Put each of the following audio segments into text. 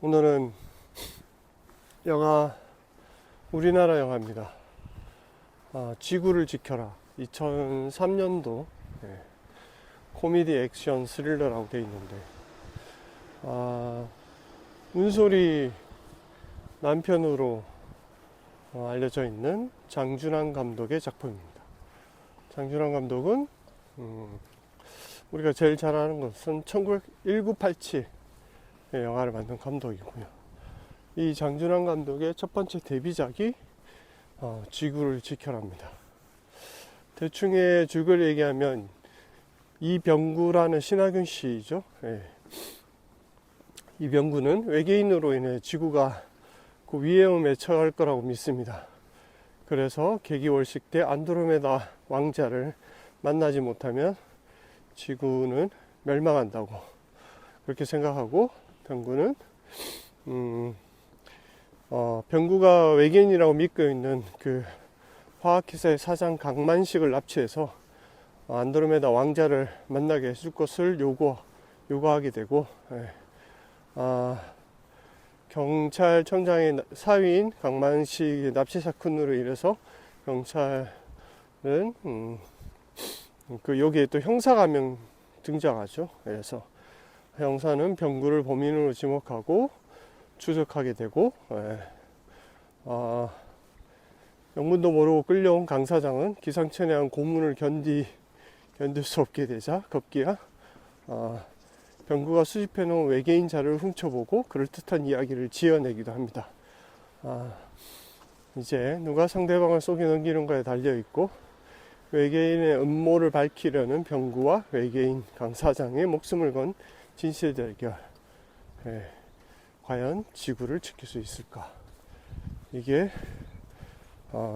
오늘은 영화, 우리나라 영화입니다. 지구를 지켜라. 2003년도 코미디 액션 스릴러라고 되어 있는데, 문소리 남편으로 알려져 있는 장준환 감독의 작품입니다. 장준환 감독은 우리가 제일 잘 아는 것은 1987 영화를 만든 감독이고요. 이 장준환 감독의 첫 번째 데뷔작이 지구를 지켜라입니다. 대충의 줄거리 얘기하면 이병구라는 신하균 씨죠. 이병구는 외계인으로 인해 지구가 그 위험에 처할 거라고 믿습니다. 그래서 개기월식 때 안드로메다 왕자를 만나지 못하면 지구는 멸망한다고 그렇게 생각하고, 병구는 병구가 외계인이라고 믿고 있는 그 화학회사의 사장 강만식을 납치해서 안드로메다 왕자를 만나게 해줄 것을 요구하게 되고, 경찰청장의 사위인 강만식의 납치 사건으로 인해서 경찰은 여기에 또 형사가 한 명 등장하죠. 그래서 형사는 병구를 범인으로 지목하고 추적하게 되고, 영문도 모르고 끌려온 강 사장은 기상천외한 고문을 견딜 수 없게 되자 급기야 병구가 수집해 놓은 외계인 자료를 훔쳐보고 그럴듯한 이야기를 지어내기도 합니다. 이제 누가 상대방을 속여 넘기는가에 달려있고, 외계인의 음모를 밝히려는 병구와 외계인 강 사장의 목숨을 건 진실 대결. 과연 지구를 지킬 수 있을까? 이게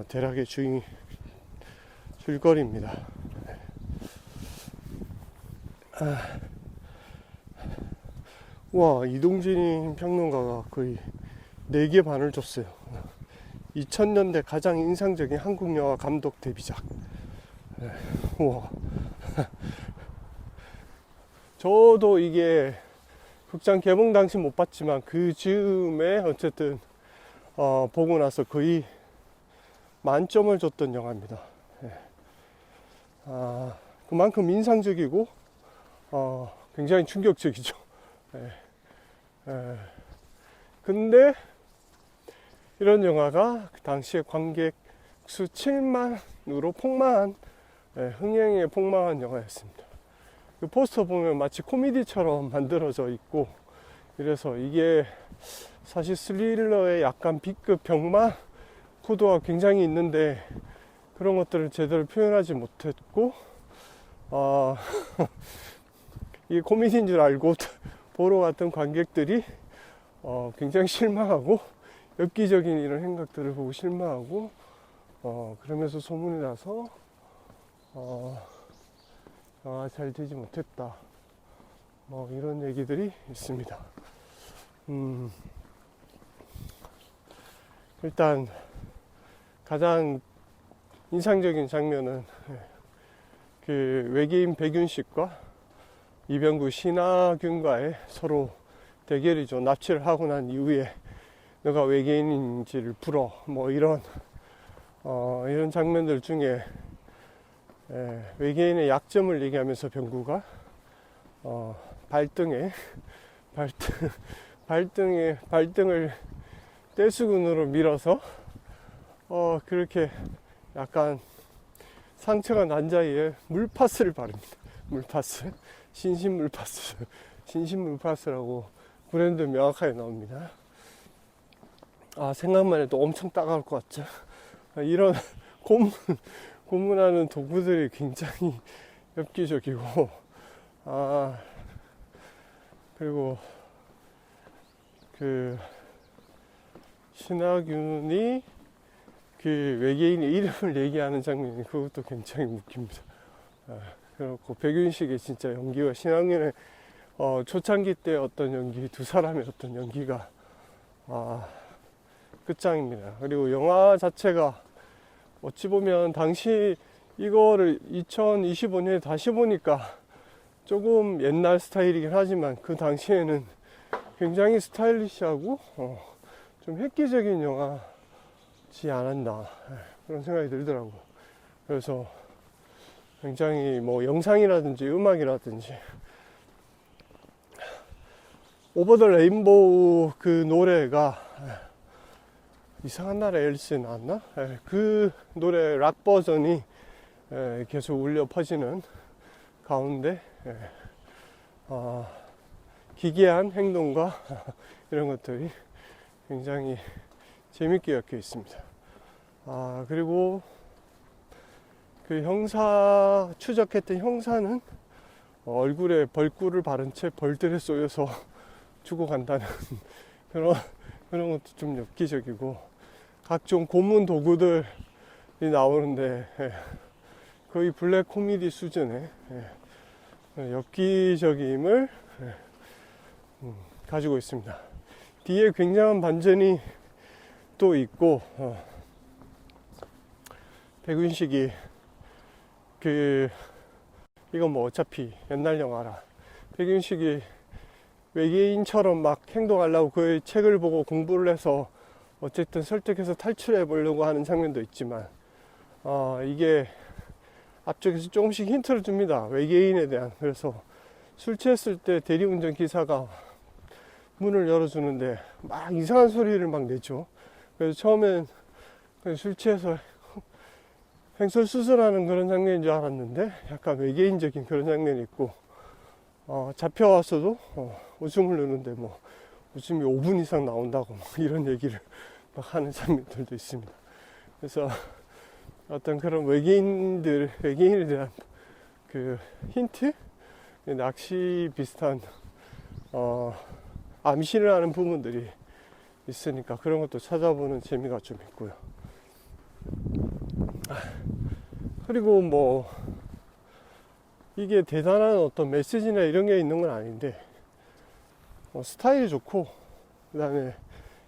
대략의 줄거리입니다. 와, 이동진 평론가가 거의 4개 반을 줬어요. 2000년대 가장 인상적인 한국 영화 감독 데뷔작. 우와. 저도 이게 극장 개봉 당시 못 봤지만 그 즈음에 어쨌든 보고 나서 거의 만점을 줬던 영화입니다. 그만큼 인상적이고 굉장히 충격적이죠. 근데 이런 영화가 그 당시에 관객 수 7만으로 폭망한, 흥행에 폭망한 영화였습니다. 그 포스터 보면 마치 코미디처럼 만들어져 있고, 이래서 이게 사실 스릴러의 약간 B급 병마 코드가 굉장히 있는데 그런 것들을 제대로 표현하지 못했고, 이게 코미디인 줄 알고 보러 갔던 관객들이 굉장히 실망하고, 엽기적인 이런 생각들을 보고 실망하고, 그러면서 소문이 나서 잘 되지 못했다, 이런 얘기들이 있습니다. 일단 가장 인상적인 장면은 그 외계인 백윤식과 이병구 신하균과의 서로 대결이죠. 납치를 하고 난 이후에 너가 외계인인지를 풀어, 이런 장면들 중에 외계인의 약점을 얘기하면서 병구가 발등을 떼수건으로 밀어서 그렇게 약간 상처가 난 자리에 물파스를 바릅니다. 물파스, 신신물파스라고 브랜드 명확하게 나옵니다. 생각만 해도 엄청 따가울 것 같죠. 이런 고문하는 도구들이 굉장히 엽기적이고, 그리고 그 신하균이 그 외계인의 이름을 얘기하는 장면이, 그것도 굉장히 웃깁니다. 그렇고 백윤식의 진짜 연기와 신하균의 초창기 때 어떤 연기, 두 사람의 어떤 연기가 끝장입니다. 그리고 영화 자체가 어찌 보면 당시 이거를 2025년에 다시 보니까 조금 옛날 스타일이긴 하지만, 그 당시에는 굉장히 스타일리시하고 좀 획기적인 영화지 않았나 그런 생각이 들더라고요. 그래서 굉장히 뭐 영상이라든지 음악이라든지 오버 더 레인보우 그 노래가 이상한 나라 앨리스에 나왔나? 그 노래 락 버전이 계속 울려 퍼지는 가운데 기괴한 행동과 이런 것들이 굉장히 재밌게 엮여 있습니다. 그리고 그 형사, 추적했던 형사는 얼굴에 벌꿀을 바른 채 벌들에 쏘여서 죽어간다는 그런 것도 좀 엽기적이고, 각종 고문 도구들이 나오는데 거의 블랙 코미디 수준의 엽기적임을 가지고 있습니다. 뒤에 굉장한 반전이 또 있고, 백윤식이 이건 뭐 어차피 옛날 영화라, 백윤식이 외계인처럼 막 행동하려고 그 책을 보고 공부를 해서 어쨌든 설득해서 탈출해 보려고 하는 장면도 있지만, 이게 앞쪽에서 조금씩 힌트를 줍니다. 외계인에 대한. 그래서 술 취했을 때 대리운전 기사가 문을 열어주는데 막 이상한 소리를 막 내죠. 그래서 처음엔 술 취해서 횡설수설하는 그런 장면인 줄 알았는데 약간 외계인적인 그런 장면이 있고, 잡혀와서도 웃음을 내는데 뭐 웃음이 5분 이상 나온다고 뭐 이런 얘기를 막 하는 장면들도 있습니다. 그래서 어떤 그런 외계인에 대한 그 힌트, 낚시 비슷한 암시를 하는 부분들이 있으니까 그런 것도 찾아보는 재미가 좀 있고요. 그리고 뭐 이게 대단한 어떤 메시지나 이런 게 있는 건 아닌데, 스타일이 좋고, 그 다음에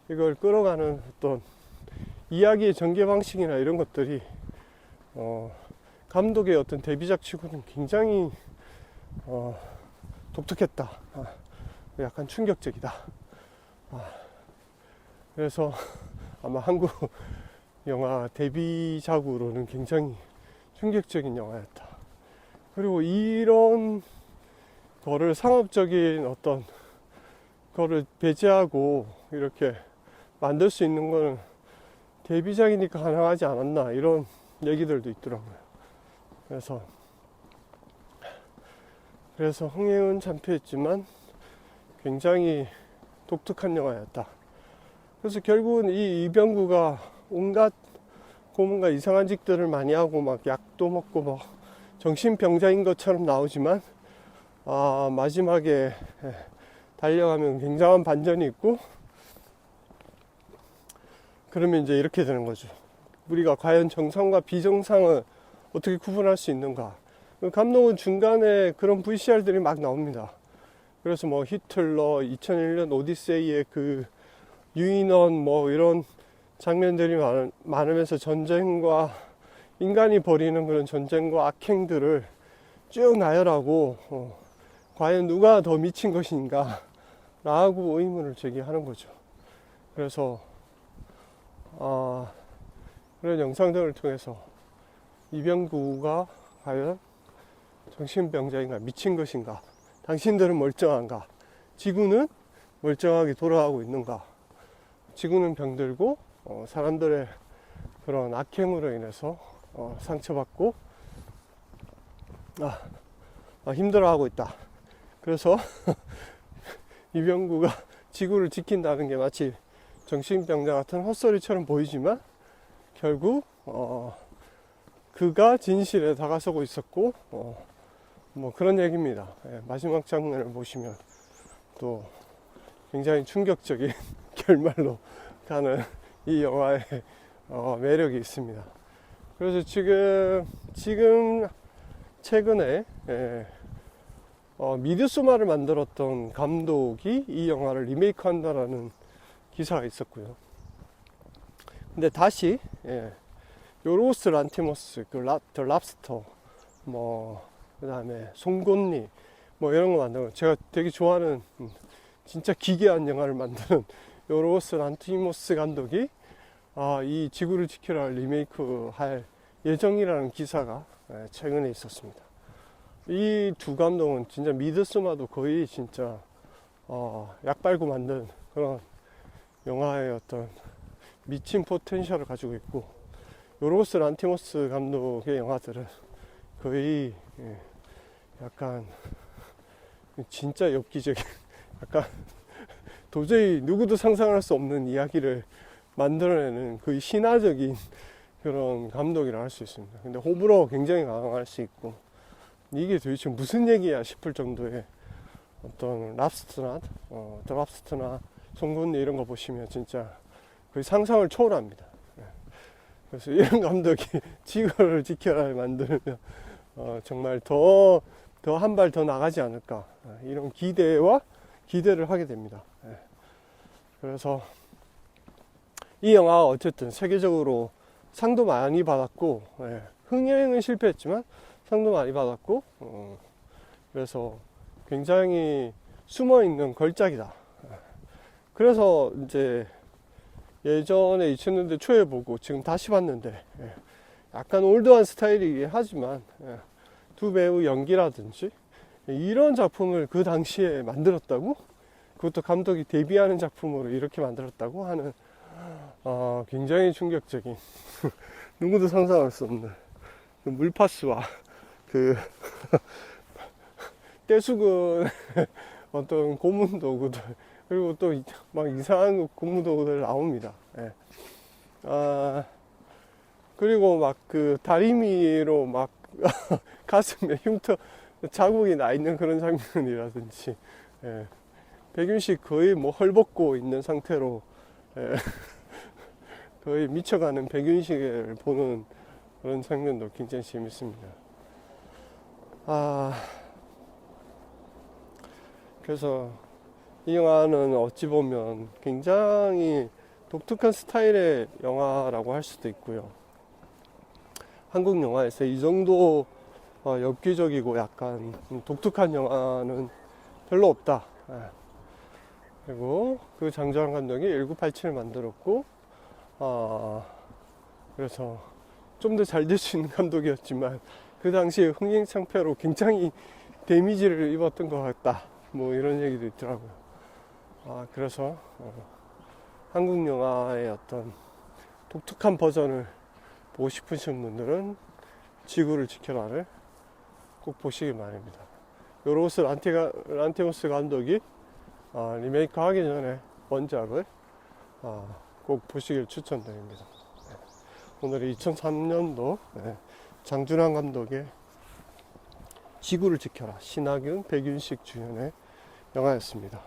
이걸 끌어가는 어떤 이야기의 전개 방식이나 이런 것들이 감독의 어떤 데뷔작 치고는 굉장히 독특했다. 약간 충격적이다. 그래서 아마 한국 영화 데뷔작으로는 굉장히 충격적인 영화였다. 그리고 이런 거를 상업적인 어떤 거를 배제하고 이렇게 만들 수 있는 거는 데뷔작이니까 가능하지 않았나, 이런 얘기들도 있더라고요. 그래서 흥행은 참패했지만 굉장히 독특한 영화였다. 그래서 결국은 이 이병구가 온갖 고문과 이상한 짓들을 많이 하고 막 약도 먹고 막 정신병자인 것처럼 나오지만, 마지막에 달려가면 굉장한 반전이 있고, 그러면 이제 이렇게 되는 거죠. 우리가 과연 정상과 비정상을 어떻게 구분할 수 있는가. 감독은 중간에 그런 VCR들이 막 나옵니다. 그래서 뭐 히틀러, 2001년 오디세이의 그 유인원 뭐 이런 장면들이 많으면서 전쟁과 인간이 벌이는 그런 전쟁과 악행들을 쭉 나열하고, 과연 누가 더 미친 것인가 라고 의문을 제기하는 거죠. 그래서 그런 영상들을 통해서 이병구가 과연 정신병자인가, 미친 것인가, 당신들은 멀쩡한가, 지구는 멀쩡하게 돌아가고 있는가, 지구는 병들고 사람들의 그런 악행으로 인해서 상처받고 힘들어하고 있다. 그래서 이병구가 지구를 지킨다는 게 마치 정신병자 같은 헛소리처럼 보이지만, 결국 그가 진실에 다가서고 있었고, 뭐 그런 얘기입니다. 마지막 장면을 보시면 또 굉장히 충격적인 결말로 가는 이 영화의 매력이 있습니다. 그래서 지금 최근에 미드소마를 만들었던 감독이 이 영화를 리메이크 한다라는 기사가 있었고요. 근데 다시 요로스 란티모스, 더 랍스터, 뭐 그 다음에 송곳니 뭐 이런 거 만들고, 제가 되게 좋아하는 진짜 기괴한 영화를 만드는 요르고스 란티모스 감독이 이 지구를 지켜라 리메이크 할 예정이라는 기사가 최근에 있었습니다. 이 두 감독은 진짜 미드소마도 거의 진짜 약 빨고 만든 그런 영화의 어떤 미친 포텐셜을 가지고 있고, 요르고스 란티모스 감독의 영화들은 거의 약간 진짜 엽기적인, 약간 도저히 누구도 상상할 수 없는 이야기를 만들어내는 거의 신화적인 그런 감독이라 할 수 있습니다. 근데 호불호 굉장히 강할 수 있고, 이게 도대체 무슨 얘기야 싶을 정도의 어떤 랍스터나 드랍스터나 송곳니 이런 거 보시면 진짜 거의 상상을 초월합니다. 그래서 이런 감독이 지구를 지켜라 만들면 정말 더 한 발 더 나가지 않을까, 이런 기대를 하게 됩니다. 그래서 이 영화가 어쨌든 세계적으로 상도 많이 받았고, 흥행은 실패했지만 상도 많이 받았고, 그래서 굉장히 숨어있는 걸작이다. 그래서 이제 예전에 2000년대 초에 보고 지금 다시 봤는데 약간 올드한 스타일이긴 하지만 두 배우 연기라든지 이런 작품을 그 당시에 만들었다고, 그것도 감독이 데뷔하는 작품으로 이렇게 만들었다고 하는 굉장히 충격적인 누구도 상상할 수 없는 그 물파스와 그 떼수근 어떤 고문 도구들, 그리고 또 막 이상한 고문 도구들 나옵니다. 그리고 막 그 다리미로 막 가슴에 흉터 자국이 나 있는 그런 장면이라든지, 백윤식 거의 뭐 헐벗고 있는 상태로 거의 미쳐가는 백윤식을 보는 그런 장면도 굉장히 재밌습니다. 그래서 이 영화는 어찌 보면 굉장히 독특한 스타일의 영화라고 할 수도 있고요. 한국 영화에서 이 정도 엽기적이고 약간 독특한 영화는 별로 없다. 그리고 그 장조랑 감독이 1987을 만들었고, 그래서 좀 더 잘 될 수 있는 감독이었지만 그 당시에 흥행창패로 굉장히 데미지를 입었던 것 같다, 뭐 이런 얘기도 있더라고요. 그래서 한국 영화의 어떤 독특한 버전을 보고 싶으신 분들은 지구를 지켜라를 꼭 보시기 바랍니다. 요르고스 란티모스 감독이 리메이크 하기 전에 원작을 꼭 보시길 추천드립니다. 오늘은 2003년도 장준환 감독의 지구를 지켜라, 신하균, 백윤식 주연의 영화였습니다.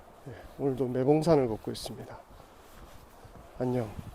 오늘도 매봉산을 걷고 있습니다. 안녕.